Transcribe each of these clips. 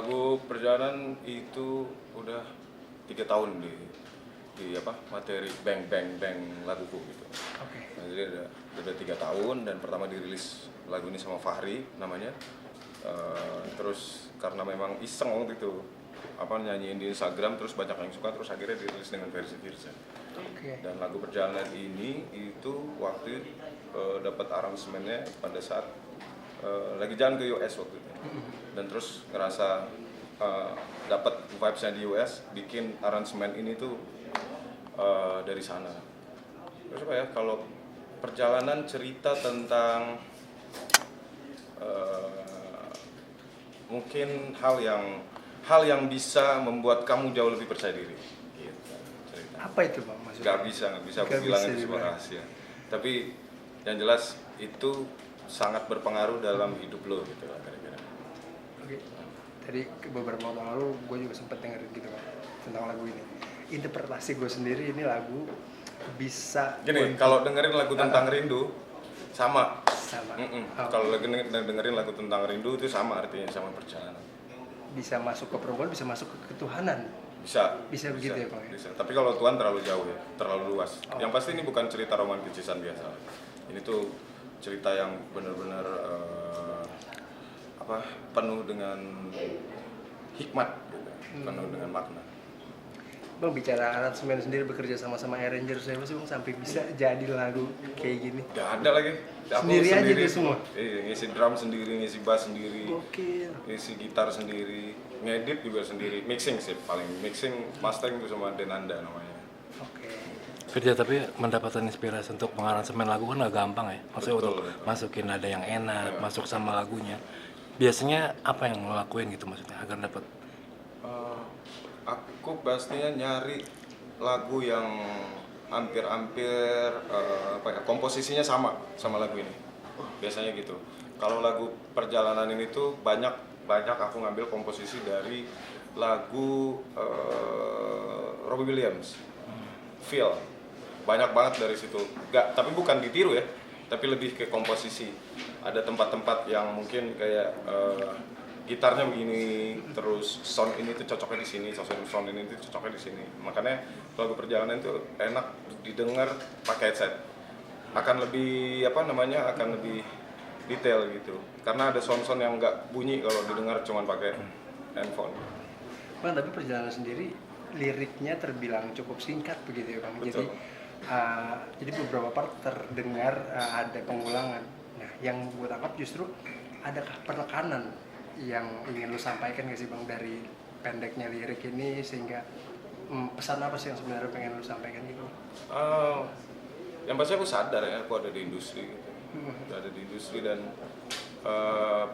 lagu perjalanan itu udah 3 tahun di materi bang bang bang laguku gitu. Nah, jadi udah 3 tahun dan pertama dirilis lagu ini sama Fahri namanya. Terus karena memang iseng waktu itu nyanyiin di Instagram, terus banyak yang suka, terus akhirnya dirilis dengan versi Firza. Dan lagu perjalanan ini itu waktu dapat aransemennya pada saat lagi jalan ke US waktu itu, dan terus ngerasa dapat vibes-nya di US, bikin aransemen ini tuh dari sana. Terus kalau perjalanan cerita tentang mungkin hal yang bisa membuat kamu jauh lebih percaya diri. Gitu, cerita. Apa itu Bang maksudnya? Gak bisa aku bilang itu sebuah rahasia. Tapi yang jelas itu sangat berpengaruh dalam hidup lo gitu lah kira-kira. Oke. Tadi beberapa waktu lalu gue juga sempat dengerin gitu kan tentang lagu ini. Interpretasi gue sendiri ini lagu bisa gini, kalau dengerin lagu tentang rindu sama. Kalau dengerin lagu tentang rindu itu sama artinya, sama perjalanan. Bisa masuk ke perempuan, bisa masuk ke ketuhanan. Bisa begitu ya Bang? Bisa. Tapi kalau Tuhan terlalu jauh ya, terlalu luas. Yang pasti ini bukan cerita romantisan biasa. Ini tuh cerita yang benar-benar penuh dengan hikmat gitu. Penuh dengan makna. Bang, bicara aransemen sendiri, bekerja sama arranger saya sih Bang sampai bisa jadi lagu kayak gini. Gak ada lagi. Sendiri aja tuh semua. Ngisi drum sendiri, ngisi bass sendiri. Gokil. Ngisi gitar sendiri, ngedit juga sendiri, mixing sih paling. Mixing, mastering itu sama Denanda namanya. Firza, tapi mendapatkan inspirasi untuk mengaransemen lagu kan gak gampang ya. Maksudnya untuk masukin nada yang enak, masuk sama lagunya. Biasanya apa yang lo lakuin gitu maksudnya agar dapat? Aku pastinya nyari lagu yang hampir-hampir komposisinya sama lagu ini. Biasanya gitu. Kalau lagu perjalanan ini tuh banyak aku ngambil komposisi dari lagu Robbie Williams, Feel. Banyak banget dari situ. Tapi bukan ditiru ya, tapi lebih ke komposisi. Ada tempat-tempat yang mungkin kayak gitarnya begini, terus sound ini tuh cocoknya di sini, sound ini tuh cocoknya di sini. Makanya lagu perjalanan itu enak didengar pakai headset. Akan lebih akan lebih detail gitu. Karena ada sound-sound yang nggak bunyi kalau didengar cuma pakai handphone. Bang, tapi perjalanan sendiri liriknya terbilang cukup singkat begitu ya Bang. Betul. Jadi beberapa part terdengar ada pengulangan. Nah, yang gue tangkap justru ada penekanan yang ingin lu sampaikan gak sih Bang dari pendeknya lirik ini, sehingga pesan apa sih yang sebenarnya pengen lu sampaikan gitu? Yang pasti aku sadar ya, aku ada di industri gitu. Ada di industri dan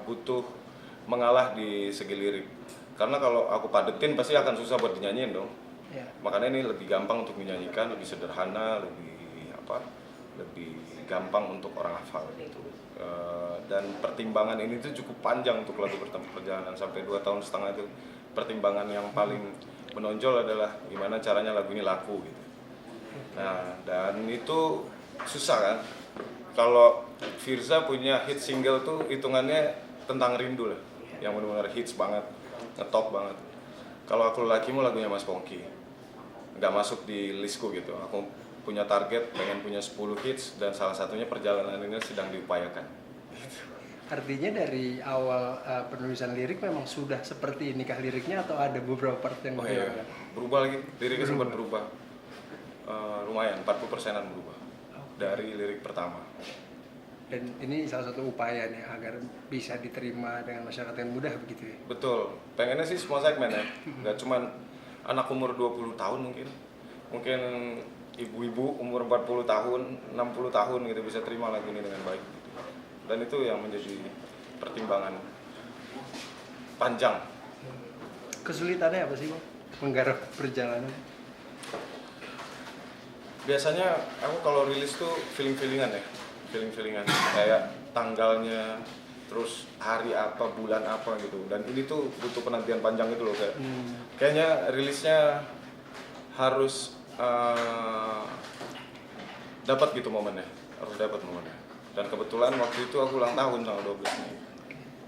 butuh mengalah di segi lirik. Karena kalau aku padetin pasti akan susah buat dinyanyiin dong. Yeah. Makanya ini lebih gampang untuk dinyanyikan, lebih sederhana, lebih gampang untuk orang hafal gitu. Dan pertimbangan ini tuh cukup panjang untuk lagu perjalanan, sampai 2,5 tahun itu. Pertimbangan yang paling menonjol adalah gimana caranya lagu ini laku gitu. Nah, dan itu susah kan. Kalau Firza punya hit single tuh hitungannya tentang rindu lah, yang benar-benar hits banget, ngetop banget. Kalau Aku Lelakimu lagunya Mas Pongki, nggak masuk di listku gitu. Aku punya target pengen punya 10 hits dan salah satunya perjalanan ini sedang diupayakan. Artinya dari awal penulisan lirik memang sudah seperti ini kah liriknya, atau ada beberapa part yang berubah lagi, liriknya sempat berubah. Lumayan 40%-an berubah dari lirik pertama. Dan ini salah satu upaya nih agar bisa diterima dengan masyarakat yang mudah begitu ya? Betul, pengennya sih semua segmen ya, nggak cuman anak umur 20 tahun mungkin ibu-ibu umur 40 tahun, 60 tahun gitu bisa terima lagu ini dengan baik. Dan itu yang menjadi pertimbangan panjang. Kesulitannya apa sih Bang menggarap perjalanan? Biasanya aku kalau rilis tuh feeling-feelingan kayak tanggalnya, terus hari apa, bulan apa gitu. Dan ini tuh butuh penantian panjang gitu loh, kayaknya rilisnya harus dapat gitu momennya, Dan kebetulan waktu itu aku ulang tahun tanggal 12 Mei.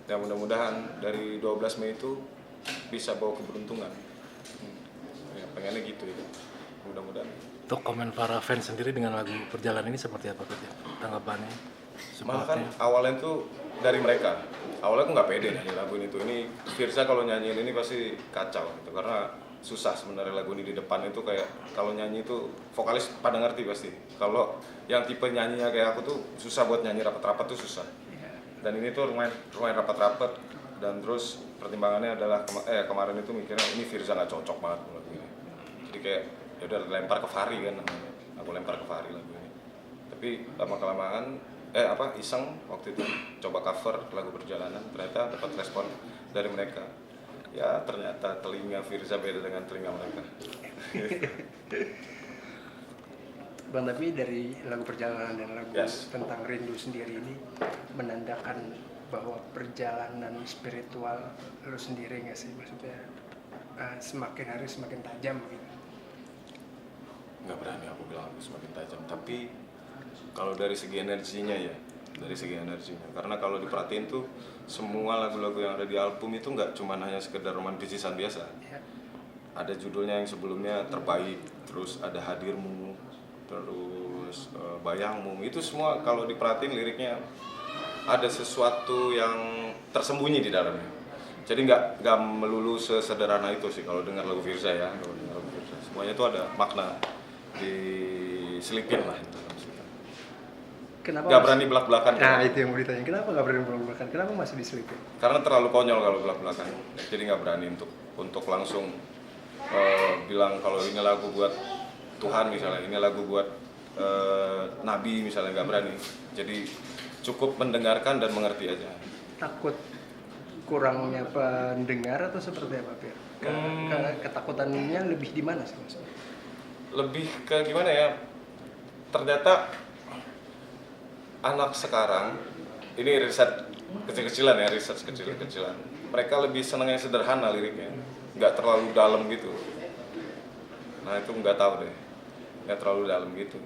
Dan mudah-mudahan dari 12 Mei itu bisa bawa keberuntungan. Ya, pengennya gitu ya, mudah-mudahan. Untuk komen para fans sendiri dengan lagu Perjalanan ini seperti apa Fit ya? Tanggapannya? Malah kan Supportnya? awalnya tuh dari mereka. Awalnya aku nggak pede nyanyi lagu ini tuh. Ini Firza kalau nyanyiin ini pasti kacau gitu. Karena susah sebenarnya lagu ini di depan itu kayak kalau nyanyi itu vokalis pada ngerti pasti. Kalau yang tipe nyanyinya kayak aku tuh susah buat nyanyi rapat-rapat tuh susah. Dan ini tuh lumayan rapat-rapat. Dan terus pertimbangannya adalah kemarin itu mikirnya ini Firza nggak cocok banget lagu ini. Jadi kayak ya udah lempar ke Fahri kan namanya. Aku lempar ke Fahri lagu ini. Tapi lama-kelamaan iseng waktu itu coba cover lagu Perjalanan, ternyata dapat respon dari mereka. Ya ternyata telinga Firza beda dengan telinga mereka. Bang, tapi dari lagu Perjalanan dan lagu Yes. tentang rindu sendiri ini menandakan bahwa perjalanan spiritual lu sendiri nggak sih, maksudnya semakin hari semakin tajam gitu. Nggak berani aku bilang aku semakin tajam, tapi kalau dari segi energinya ya, karena kalau diperhatiin tuh semua lagu-lagu yang ada di album itu nggak cuma hanya sekedar romantisisan biasa. Ya. Ada judulnya yang sebelumnya Terbaik, terus ada Hadirmu, terus Bayangmu, itu semua kalau diperhatiin liriknya ada sesuatu yang tersembunyi di dalamnya. Jadi nggak melulu sesederhana itu sih kalau dengar lagu Firza ya, semuanya itu ada makna diselipin lah. Kenapa? Nggak berani belak-belakan. Nah itu yang mau ditanya, kenapa nggak berani belak-belakan? Kenapa masih diselipin? Karena terlalu konyol kalau belak-belakan. Jadi nggak berani untuk langsung bilang kalau ini lagu buat Tuhan misalnya, ini lagu buat Nabi misalnya, nggak berani. Jadi cukup mendengarkan dan mengerti aja. Takut kurangnya pendengar atau seperti apa, Pir? Ketakutannya lebih di mana sih maksudnya? Lebih ke gimana ya? Ternyata anak sekarang ini riset kecil-kecilan. Mereka lebih senang yang sederhana liriknya, nggak terlalu dalam gitu. Nah itu nggak tahu deh, nggak terlalu dalam gitu.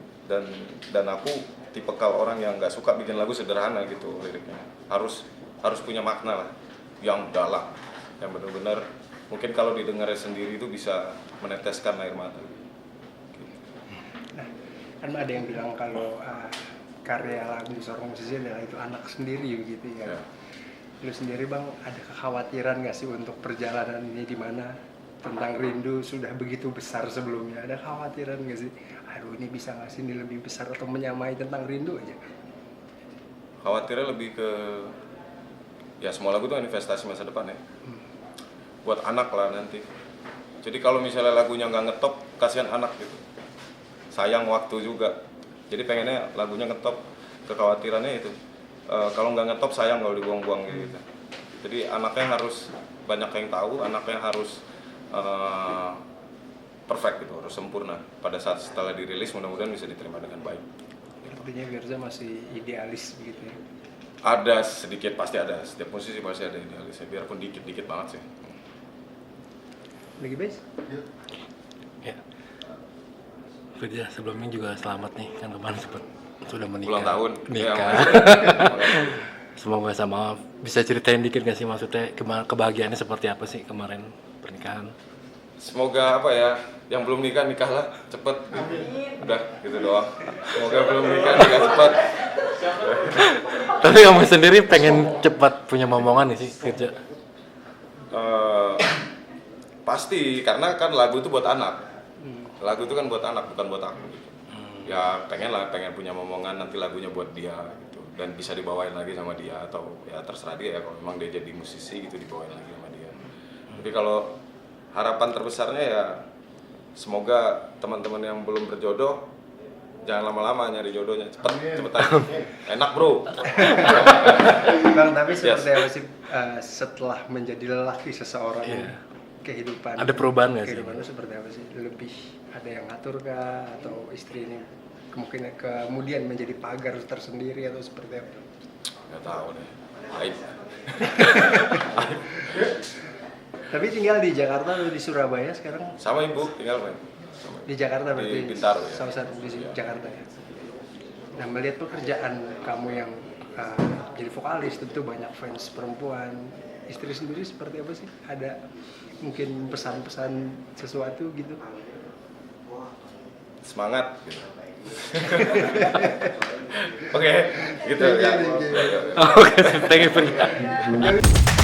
Dan aku tipikal orang yang nggak suka bikin lagu sederhana gitu liriknya. Harus punya makna lah, yang dalam, yang benar-benar mungkin kalau didengarnya sendiri itu bisa meneteskan air mata. Nah, kan ada yang bilang kalau karya lagu seorang musisi adalah itu anak sendiri begitu ya. Ya. Lu sendiri Bang, ada kekhawatiran nggak sih untuk perjalanan ini, di mana tentang rindu sudah begitu besar sebelumnya? Ada kekhawatiran nggak sih? Aduh, ini bisa nggak sih ini lebih besar atau menyamai tentang rindu aja? Khawatirnya lebih ke ya semua lagu itu investasi masa depan ya. Buat anak lah nanti. Jadi kalau misalnya lagunya nggak ngetop, kasihan anak gitu. Sayang waktu juga. Jadi pengennya lagunya ngetop, kekhawatirannya itu kalau nggak ngetop sayang kalau dibuang-buang gitu. Jadi anaknya harus banyak yang tahu, anaknya harus perfect gitu, harus sempurna. Pada saat setelah dirilis mudah-mudahan bisa diterima dengan baik. Artinya Firza masih idealis begitu ya? Ada sedikit, pasti ada. Setiap musisi pasti ada idealisnya, biarpun dikit-dikit banget sih. Lagi Bes? Ya. Firza sebelumnya juga selamat nih, kan kemarin sudah menikah. Ulang tahun. Nikah. Ya, Semoga sama bisa ceritain dikit gak sih maksudnya kebahagiaannya seperti apa sih kemarin pernikahan? semoga apa ya, yang belum nikah nikahlah cepet. Udah gitu doang. Semoga belum nikah cepet. Tapi kamu sendiri pengen cepat punya momongan nih sih Firza? Pasti, karena kan lagu itu buat anak. Lagu itu kan buat anak, bukan buat aku gitu. Ya pengen punya momongan nanti lagunya buat dia gitu, dan bisa dibawain lagi sama dia, atau ya terserah dia ya, kalau memang dia jadi musisi gitu dibawain lagi sama dia. Tapi kalau harapan terbesarnya ya semoga teman-teman yang belum berjodoh jangan lama-lama nyari jodohnya, cepetan. Enak bro. Bang, tapi seperti apa sih setelah menjadi lelaki seseorang? Kehidupan, ada perubahan nggak sih? Kehidupan lu seperti apa sih? Lebih ada yang ngatur kah, atau istri ini kemungkinan kemudian menjadi pagar tersendiri atau seperti apa? Nggak tahu deh. Aib. Tapi tinggal di Jakarta atau di Surabaya sekarang? Sama ibu tinggal main. Di Jakarta berarti. Di Bintaro ya. Sama satu di Jakarta ya. Nah, melihat pekerjaan kamu yang jadi vokalis, tentu banyak fans perempuan. istri sendiri seperti apa sih? Ada mungkin pesan-pesan sesuatu gitu? Semangat gitu. Oke, gitu ya. Oke. Oke, thank you.